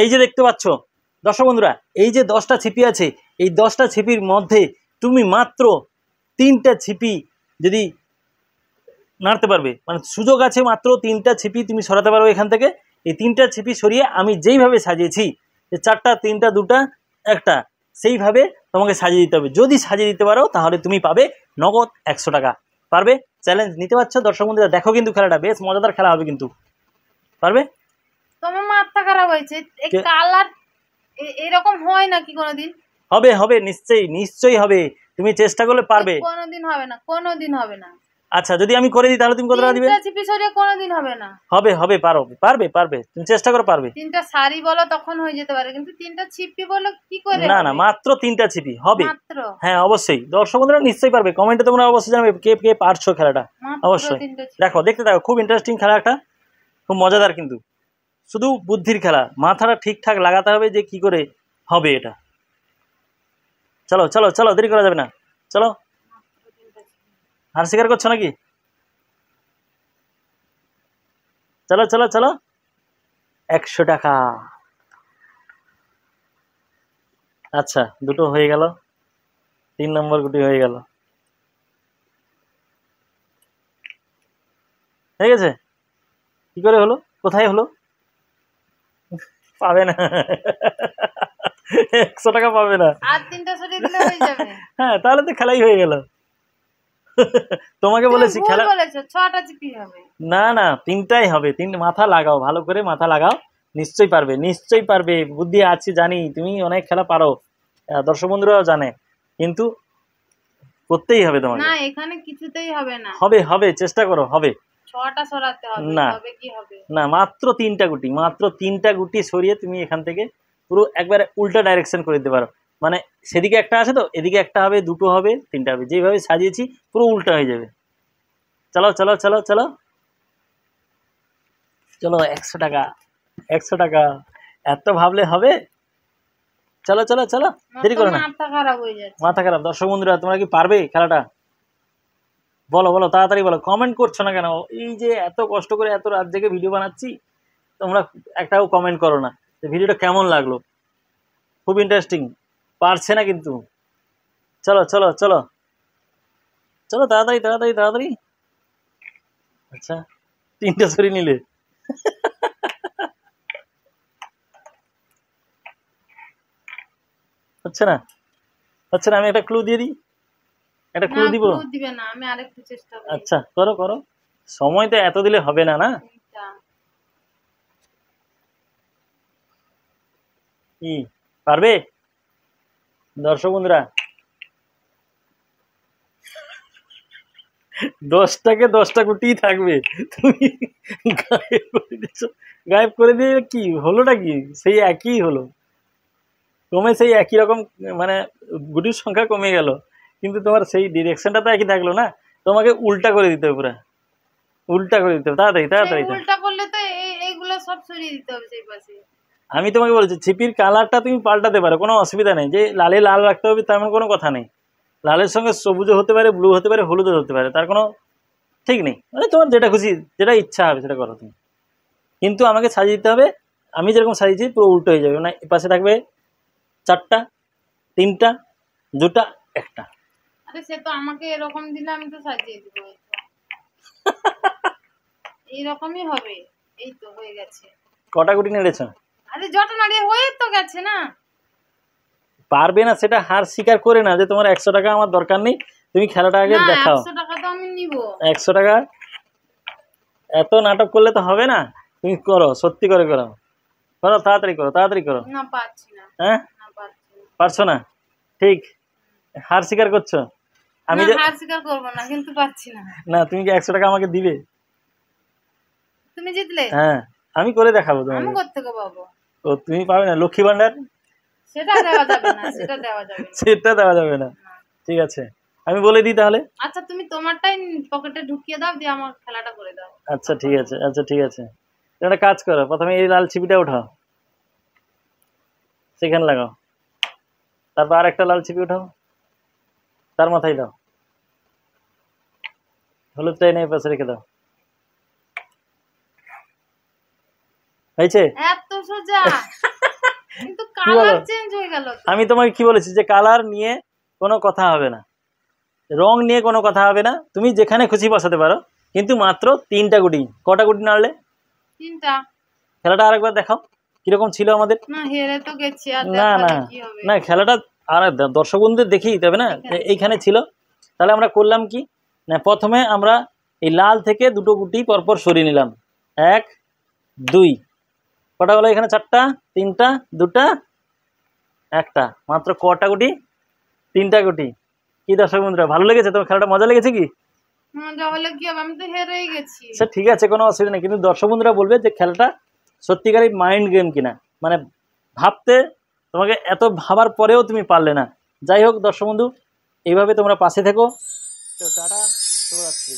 এই যে দেখতে পাচ্ছ দর্শক বন্ধুরা, এই যে 10টা ছিপি আছে, এই 10টা ছিপির মধ্যে তুমি মাত্র 3টা ছিপি যদি নাড়তে পারবে, মানে সুযোগ আছে মাত্র 3টা ছিপি তুমি সরাতে পারবে এখান থেকে। এই 3টা ছিপি সরিয়ে আমি যেইভাবে সাজিয়েছি, যে 4টা 3টা 2টা 1টা, সেইভাবে তোমাকে সাজিয়ে দিতে হবে। যদি সাজিয়ে দিতে পারো তাহলে তুমি পাবে নগদ 100 টাকা। পারবে? চ্যালেঞ্জ নিতে পারছো দর্শক বন্ধুরা? দেখো কিন্তু খেলাটা বেশ মজাদার খেলা হবে কিন্তু। পারবে? তোমার মাথা খারাপ হয়েছে, এই কালার এরকম হয় নাকি কোনোদিন? হবে হবে, নিশ্চয়ই নিশ্চয়ই হবে, তুমি চেষ্টা করলে পারবে। কোনোদিন হবে না, কোনোদিন হবে না। আচ্ছা যদি আমি করে দিই তাহলে তুমি কত টাকা দিবে? 3টা ছিপি সরিয়ে কোনোদিন হবে না। হবে হবে, পারবে পারবে পারবে, তুমি চেষ্টা করো পারবে। 3টা শাড়ি বলো তখন হয়ে যেতে পারে, কিন্তু 3টা ছিপি বলো কি করে? না না, মাত্র 3টা ছিপি হবে। মাত্র? হ্যাঁ অবশ্যই, দর্শক বন্ধুরা নিশ্চয়ই পারবে। কমেন্টে তোমরা অবশ্যই জানাবে কে কে পারছো খেলাটা। অবশ্যই দেখো, দেখতে থাকো, খুব ইন্টারেস্টিং খেলা একটা, খুব মজাদার কিন্তু। শুধু বুদ্ধির খেলা, মাথাটা ঠিকঠাক লাগাতে হবে যে কি করে হবে এটা। চলো চলো চলো, দেরি করা যাবে না, চলো। হার স্বীকার করছো নাকি? চলো চলো চলো, 100 টাকা। আচ্ছা দুটো হয়ে গেল, 3 নম্বর গুটি হয়ে গেল, হয়ে গেছে। কি করে হলো? কোথায় হলো? পাবে না, 100 টাকা পাবে না। আর 3টা সরিয়ে দিলে হয়ে যাবে। হ্যাঁ তাহলে তো খেলাই হয়ে গেল। তোমাকে বলেছি খেলা, 6টা চিপি হবে। না না 3টাই হবে। 3 মাথা লাগাও, ভালো করে মাথা লাগাও, নিশ্চয়ই পারবে, নিশ্চয়ই পারবে। বুদ্ধি আছে জানি, তুমি অনেক খেলা পারো, দর্শক বন্ধুরাও জানে, কিন্তু করতেই হবে তোমাকে। না এখানে কিছুতেই হবে না। হবে হবে, চেষ্টা করো, হবে। 6টা সরাতে হবে, না তবে কি হবে? না মাত্র 3টা গুটি, মাত্র 3টা গুটি সরিয়ে তুমি এখান থেকে পুরো একবারে উল্টা ডাইরেকশন করে দিতে পারো। মানে সেদিকে একটা আছে তো, এদিকে একটা হবে, দুটো হবে, 3টা হবে, যেভাবে সাজিয়েছি পুরো উল্টা হয়ে যাবে। চলো চলো চলো চলো চলো, 100 টাকা 100 টাকা, এত ভাবলে হবে? চলো চলো চলো, দেরি করো না, মাথা খারাপ হয়ে যাচ্ছে। মাথা খারাপ। দর্শক বন্ধুরা তোমরা কি পারবে খেলাটা? বলো বলো, তাড়াতাড়ি বলো, কমেন্ট করছো না কেন? এই যে এত কষ্ট করে এত রাত জেগে ভিডিও বানাচ্ছি, তোমরা একটাও কমেন্ট করো না যে ভিডিওটা কেমন লাগলো। খুব ইন্টারেস্টিং, পারছে না কিন্তু। চলো চলো চলো চলো, তাড়াতাড়ি তাড়াতাড়ি তাড়াতাড়ি। আচ্ছা 3টা সরিয়ে নিলে, হচ্ছে না, হচ্ছে না। আমি একটা ক্লু দিয়ে দিই, একটা ক্লু দিব। দিবে না, আমি আরেকটু চেষ্টা করি। আচ্ছা করো করো, সময় তো এত দিলে হবে না। না কি পারবে দর্শক বন্ধুরা? 10টাকে 10টা গুটিই থাকবে, তুমি গায়েব করে দিচ্ছ। গায়েব করে দিয়ে কি হলোটা কি? সেই একই হলো, কমে সেই একই রকম, মানে গুটির সংখ্যা কমে গেল, কিন্তু তোমার সেই ডিরেকশনটা তো একই থাকলো না। তোমাকে উল্টা করে দিতে হবে, পুরো উল্টা করে দিতে হবে, তাড়াতাড়ি তাড়াতাড়ি। উল্টা করলে তো এইগুলো সব সরিয়ে দিতে হবে সেই পাশে। আমি তোমাকে বলছি ছিপির কালারটা তুমি পাল্টাতে পারো, কোনো অসুবিধা নেই। যে লালে লাল রাখতে হবে তেমন কোনো কথা নেই। লালের সঙ্গে সবুজও হতে পারে, ব্লু হতে পারে, হলুদও হতে পারে, তার কোনো ঠিক নেই। মানে তোমার যেটা খুশি, যেটা ইচ্ছা হবে সেটা করো তুমি, কিন্তু আমাকে সাজিয়ে দিতে হবে। আমি যেরকম সাজিয়েছি পুরো উল্টো হয়ে যাবে। মানে পাশে থাকবে 4টা, 3টা, 2টা, 1টা। আরে সে তো আমাকে এরকম দিলে আমি তো সাজিয়ে দিব, এইরকমই হবে। এই তো হয়ে গেছে। কটা গুটি নেড়েছ? আরে যত নাড়িয়ে হয়ে তো গেছে না। পারবে না সেটা হার স্বীকার করে না, যে তোমার 100 টাকা আমার দরকার নেই, তুমি খেলাটা আগে দেখাও। 100 টাকা তো আমি নিব। 100 টাকা, এত নাটক করলে তো হবে না, তুমি করো, সত্যি করে করো, করো তাড়াতাড়ি করো, তাড়াতাড়ি করো। না পারছি না। হ্যাঁ না পারছি না। পারছো না, ঠিক হার স্বীকার করছো? আমি যে হার স্বীকার করব না, কিন্তু পারছি না। না, তুমি কি 100 টাকা আমাকে দিবে? তুমি জিতলে? হ্যাঁ আমি করে দেখাবো তোমাকে। আমি করতে গো বাবু। ও তুমি পাবে না, লক্ষ্মী ভান্ডার সেটা দেওয়া যাবে না, সেটা দেওয়া যাবে না। সেটা দেওয়া যাবে না, ঠিক আছে আমি বলে দিই তাহলে। আচ্ছা তুমি তোমারটাই পকেটে ঢুকিয়ে দাও, দিয়ে আমার খেলাটা করে দাও। আচ্ছা ঠিক আছে, আচ্ছা ঠিক আছে, একটা কাজ করো, প্রথমে এই লাল ছিপিটা উঠাও, সেখানে লাগাও, তারপর আর একটা লাল ছিপি উঠাও, তার মাথায় দাও, হলুদটা এনে পাশে রেখে দাও। হয়েছে? এত সোজা? কিন্তু কি বলো? কালার চেঞ্জ হয়ে গেল তো। আমি তোমাকে কি বলেছি যে কালার নিয়ে কোনো কথা হবে না, রং নিয়ে কোনো কথা হবে না, তুমি যেখানে খুশি বসাতে পারো, কিন্তু মাত্র 3টা গুটি। কটা গুটি নাড়লে? 3টা। খেলাটা আরেকবার দেখাও কিরকম ছিল আমাদের। না হেরে তো গেছি, আর না না দেখালে কি হবে? না, খেলাটা আর দর্শক বন্ধুদের দেখিয়ে দিতে হবে না, ঠিক আছে। এইখানে ছিল। তাহলে আমরা করলাম কি না, প্রথমে আমরা এই লাল থেকে দুটো গুটি পরপর সরিয়ে নিলাম। 1 2, কটা হলো এখানে? 4টা, 3টা, 2টা, 1টা। মাত্র কটা গুটি? 3টা গুটি। কি দর্শক বন্ধুরা, ভালো লেগেছে তোমার খেলাটা? মজা লেগেছে কি? মজা হলে কি হবে, আমি তো হেরেই গেছি। সে ঠিক আছে, কোনো অসুবিধা নেই, কিন্তু দর্শক বন্ধুরা বলবে যে খেলাটা সত্যিকারই মাইন্ড গেম কিনা, মানে ভাবতে তোমাকে এত ভাবার পরেও তুমি পারলে না। যাই হোক দর্শক বন্ধু, এইভাবে তোমরা পাশে থেকো। তো টাটা, শুভরাত্রি।